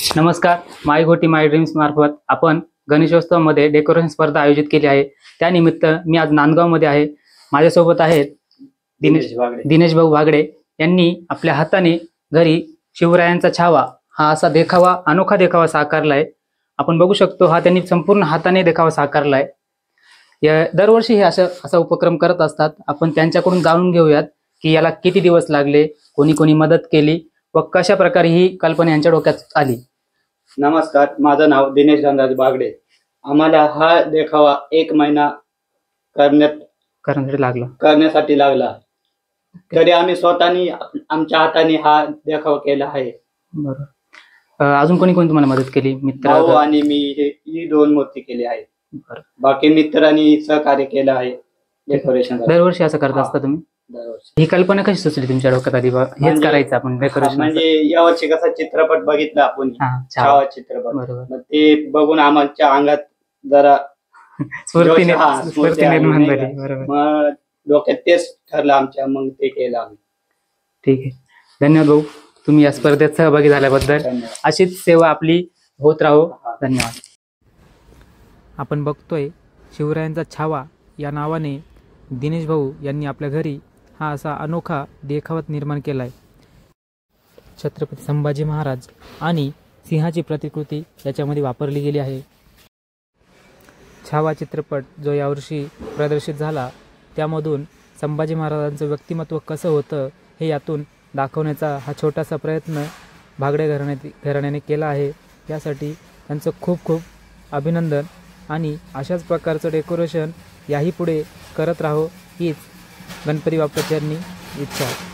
नमस्कार. माय घोटी माय ड्रीम्स मार्फत आपण गणेशोत्सवामध्ये डेकोरेशन स्पर्धा आयोजित केली आहे. त्यानिमित्त मी आज नांदगावमध्ये आहे. माझ्यासोबत आहेत दिनेश भाऊ भागडे यांनी आपल्या हाताने घरी शिवरायांचा छावा हा असा देखावा, अनोखा देखावा साकारला आहे. आपण बघू शकतो हा त्यांनी संपूर्ण हाताने देखावा साकारला आहे. या दरवर्षी हे असा उपक्रम करत असतात. आपण त्यांच्याकडून जाणून घेऊयात की याला किती दिवस लागले, कोणी कोणी मदत केली व कशा प्रकारे ही कल्पना यांच्या डोक्यात आली. नमस्कार, माझं नाव दिनेश गंगाराम भागडे. आम्हाला हा देखावा 1 महिना करण्यासाठी लागला. तरी आम्ही स्वतःनी आमच्या हाताने हा देखावा केला आहे. बरोबर. अजून कोणी कोणी तुम्हाला मदत केली? मित्र आणि मी ही 2 मूर्ती केली आहे. बाकी मित्रांनी सहकार्य केलं आहे डेकोरेशन. दरवर्षी असं करत असता तुम्ही? ही कल्पना कशी सुचली तुमच्या डोक्यात आली? हेच करायचं आपण डेकोरेशन. म्हणजे यावर्षी कसा चित्रपट बघितला आपण, छावा चित्रपट, ते बघून आमच्या अंगात जरा स्फूर्ती निर्माण झाली. बरोबर. डोक्यात तेच ठरलं आमच्या, मग ते केलं आम्ही. ठीक आहे, धन्यवाद भाऊ, तुम्ही या स्पर्धेत सहभागी झाल्याबद्दल. अशीच सेवा आपली होत राहो. धन्यवाद. आपण बघतोय शिवरायांचा छावा या नावाने दिनेश भाऊ यांनी आपल्या घरी हा असा अनोखा देखावा निर्माण केला आहे. छत्रपती संभाजी महाराज आणि सिंहाची प्रतिकृती याच्यामध्ये वापरली गेली आहे. छावा चित्रपट जो यावर्षी प्रदर्शित झाला त्यामधून संभाजी महाराजांचं व्यक्तिमत्व कसं होतं हे यातून दाखवण्याचा हा छोटासा प्रयत्न भागडे घराण्याने केला आहे. यासाठी त्यांचं खूप खूप अभिनंदन. आणि अशाच प्रकारचं डेकोरेशन याही पुढे करत राहो हीच गणपती बाप्पाच्यांनी इच्छा आहे.